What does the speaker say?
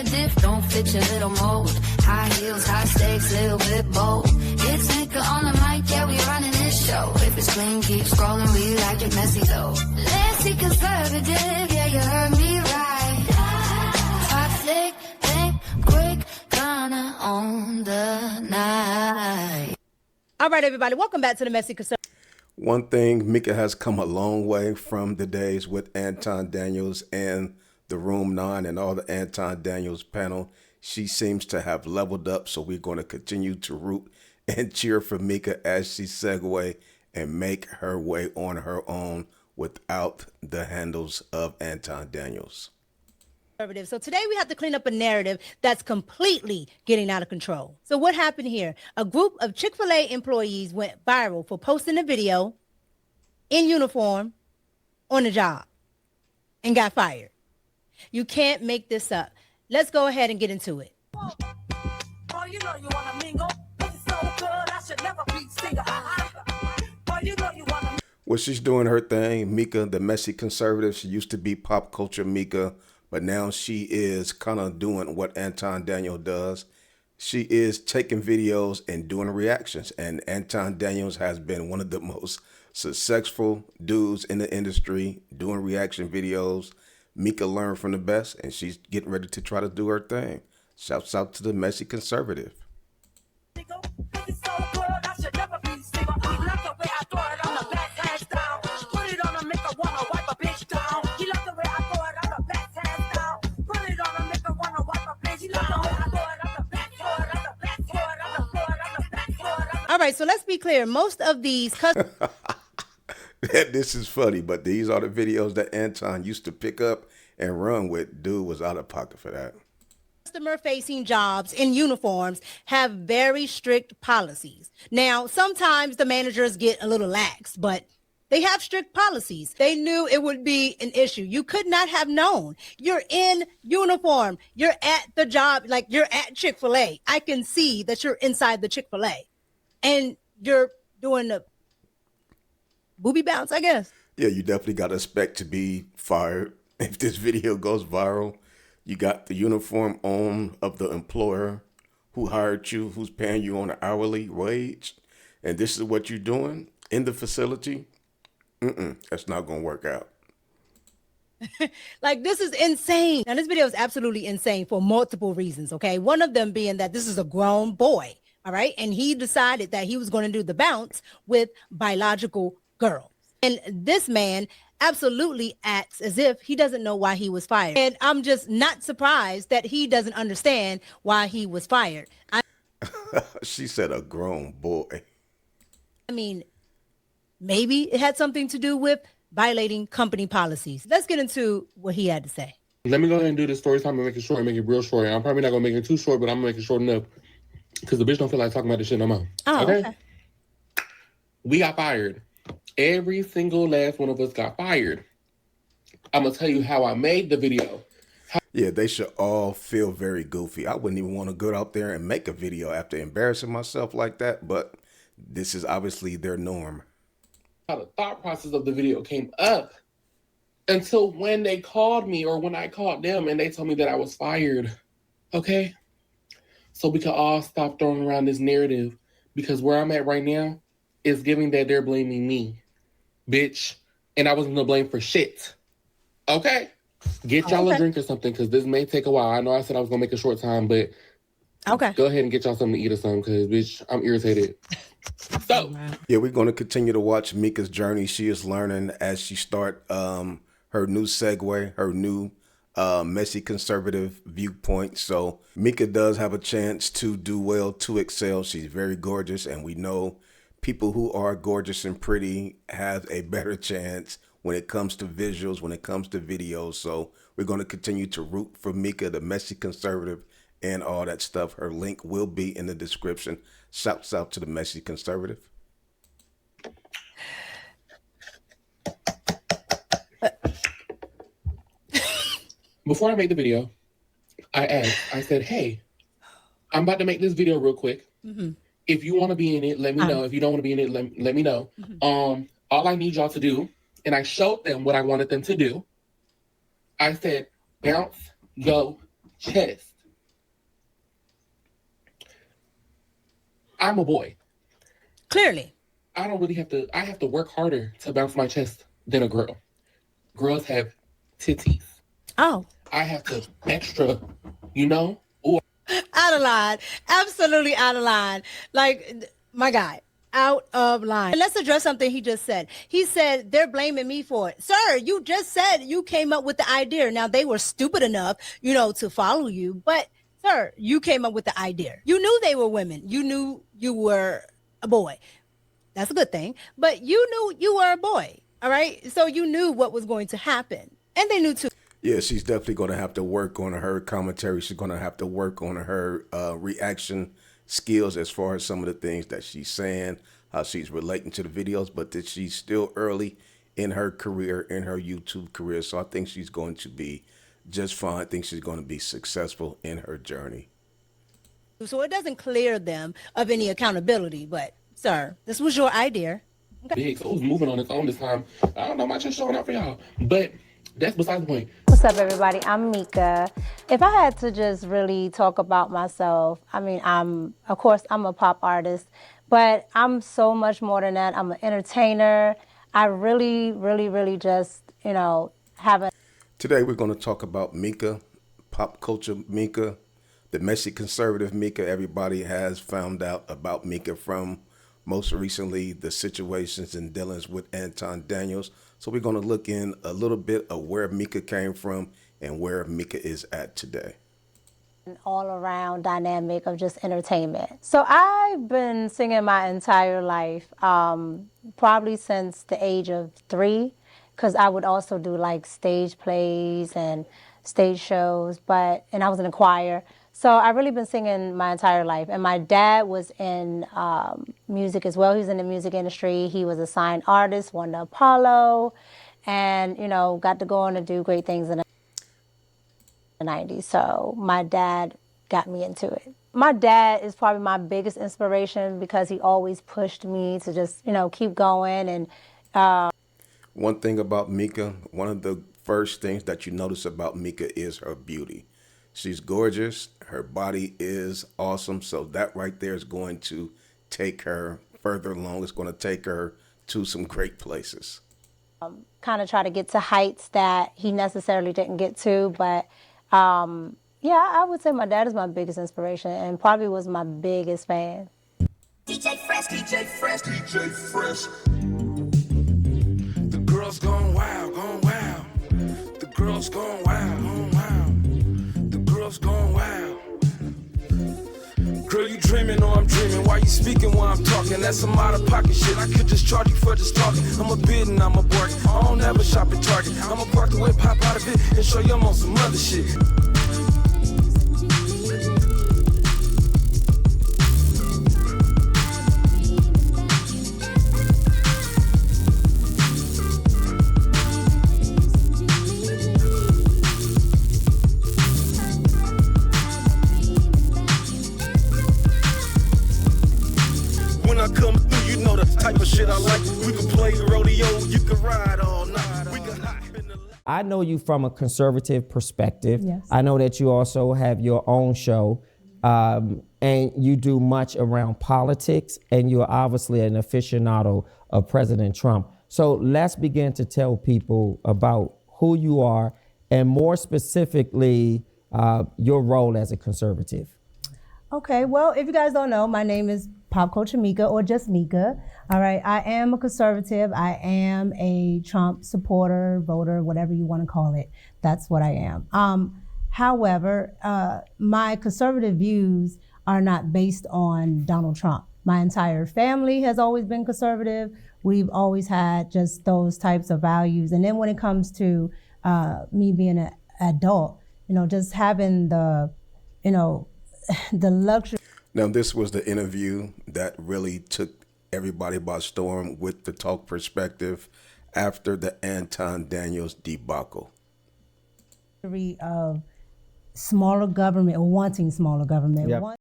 conservative, don't fit your little mold. High heels, high stakes, little bit bold. It's Micca on the mic, yeah, we running this show. If it's clean, keep scrolling, we like it messy though. Let's be conservative, yeah, you heard me right. Hot flick, think quick, gonna own the night. All right, everybody, welcome back to the Messy Conservative. One thing, Micca has come a long way from the days with Anton Daniels and the Room 9 and all the Anton Daniels panel. She seems to have leveled up, so we're going to continue to root and cheer for Micca as she segue and make her way on her own without the handles of Anton Daniels. So today we have to clean up a narrative that's completely getting out of control. So what happened here? A group of Chick-fil-A employees went viral for posting a video in uniform on the job and got fired. You can't make this up. Let's go ahead and get into it. Oh, you know you wanna mingle. It's so good, I should never be single. Oh, you know you wanna. Well, she's doing her thing. Micca, the messy conservative. She used to be pop culture Micca, but now she is kind of doing what Anton Daniels does. She is taking videos and doing reactions. And Anton Daniels has been one of the most successful dudes in the industry doing reaction videos. Micca learned from the best, and she's getting ready to try to do her thing. Shouts out to the messy conservative. All right, so let's be clear. Most of these This is funny, but these are the videos that Anton used to pick up and run with. Dude was out of pocket for that. Customer-facing jobs in uniforms have very strict policies. Now, sometimes the managers get a little lax, but they have strict policies. They knew it would be an issue. You could not have known. You're in uniform. You're at the job, like you're at Chick-fil-A. I can see that you're inside the Chick-fil-A. And you're doing the booby bounce, I guess. Yeah, you definitely got to expect to be fired. If this video goes viral, you got the uniform on of the employer who hired you, who's paying you on an hourly wage, and this is what you're doing in the facility. That's not going to work out. Like, this is insane. Now, this video is absolutely insane for multiple reasons, okay? One of them being that this is a grown boy, all right? And he decided that he was going to do the bounce with biological girls. And this man absolutely acts as if he doesn't know why he was fired. And I'm just not surprised that he doesn't understand why he was fired. She said a grown boy. I mean, maybe it had something to do with violating company policies. Let's get into what he had to say. Let me go ahead and do this story time and make it short and make it real short. I'm probably not going to make it too short, but I'm going to make it short enough because the bitch don't feel like talking about this shit no more. Oh, okay. We got fired. Every single last one of us got fired. I'm going to tell you how I made the video. Yeah, they should all feel very goofy. I wouldn't even want to go out there and make a video after embarrassing myself like that, but this is obviously their norm. How the thought process of the video came up until when they called me or when I called them and they told me that I was fired. Okay? So we could all stop throwing around this narrative because where I'm at right now is giving that they're blaming me. Bitch. And I wasn't to blame for shit. Okay? Get y'all a drink or something because this may take a while. I know I said I was going to make a short time, but go ahead and get y'all something to eat or something because, bitch, I'm irritated. So, yeah, we're going to continue to watch Micca's journey. She is learning as she start her new segue, her new messy conservative viewpoint. So Micca does have a chance to do well, to excel. She's very gorgeous, and we know people who are gorgeous and pretty have a better chance when it comes to visuals, when it comes to videos. So we're going to continue to root for Micca, the messy conservative, and all that stuff. Her link will be in the description. Shouts out to the messy conservative. Before I made the video, I said, hey, I'm about to make this video real quick. Mm-hmm. If you want to be in it, let me know. If you don't want to be in it, let me know. Mm-hmm. All I need y'all to do, and I showed them what I wanted them to do. I said, bounce, go, chest. I'm a boy. Clearly. I don't really have to. I have to work harder to bounce my chest than a girl. Girls have titties. Oh. I have to extra, you know? Ooh. Out of line. Absolutely out of line. Like, my guy, out of line. And let's address something he just said. He said, they're blaming me for it. Sir, you just said you came up with the idea. Now, they were stupid enough, you know, to follow you. But, sir, you came up with the idea. You knew they were women. You knew you were a boy. That's a good thing. But you knew you were a boy. All right? So you knew what was going to happen. And they knew too. Yeah, she's definitely going to have to work on her commentary. She's going to have to work on her reaction skills as far as some of the things that she's saying, how she's relating to the videos, but that she's still early in her career, in her YouTube career. So I think she's going to be just fine. I think she's going to be successful in her journey. So it doesn't clear them of any accountability. But, sir, this was your idea. Okay. Big, so it was moving on its own this time. I don't know, my chest showing out for y'all. But that's beside the point. What's up, everybody? I'm Micca. If I had to just really talk about myself, I mean, of course, I'm a pop artist, but I'm so much more than that. I'm an entertainer. I really just, you know, have a... Today, we're going to talk about Micca, pop culture Micca, the messy conservative Micca. Everybody has found out about Micca from most recently the situations and dealings with Anton Daniels. So we're going to look in a little bit of where Micca came from and where Micca is at today. An all-around dynamic of just entertainment. So I've been singing my entire life, probably since the age of 3, because I would also do like stage plays and stage shows, and I was in a choir. So I've really been singing my entire life. And my dad was in music as well. He was in the music industry. He was a signed artist, won the Apollo, and, you know, got to go on to do great things in the 90s. So my dad got me into it. My dad is probably my biggest inspiration because he always pushed me to just, you know, keep going. And one thing about Micca, one of the first things that you notice about Micca is her beauty. She's gorgeous. Her body is awesome. So that right there is going to take her further along. It's going to take her to some great places. Kind of try to get to heights that he necessarily didn't get to. But yeah, I would say my dad is my biggest inspiration and probably was my biggest fan. DJ Fresh, DJ Fresh, DJ Fresh. The girls gone wild, gone wild. The girls gone wild, gone wild. Going wild. Girl, you dreaming or I'm dreaming. Why you speaking while I'm talking? That's some out of pocket shit. I could just charge you for just talking. I'm a bid and I'm a bargain. I don't ever shop at Target. I'm a park the whip, pop out of it, and show you I'm on some other shit. I know you from a conservative perspective. Yes. I know that you also have your own show, and you do much around politics, and you're obviously an aficionado of President Trump. So let's begin to tell people about who you are, and more specifically, your role as a conservative. Okay, well, if you guys don't know, my name is Pop Culture Micca, or just Micca. All right, I am a conservative. I am a Trump supporter, voter, whatever you want to call it. That's what I am. However, my conservative views are not based on Donald Trump. My entire family has always been conservative. We've always had just those types of values. And then when it comes to me being an adult, you know, just having the, you know, the luxury. Now, this was the interview that really took everybody by storm with the talk perspective after the Anton Daniels debacle. Of smaller government, or wanting smaller government. Yep.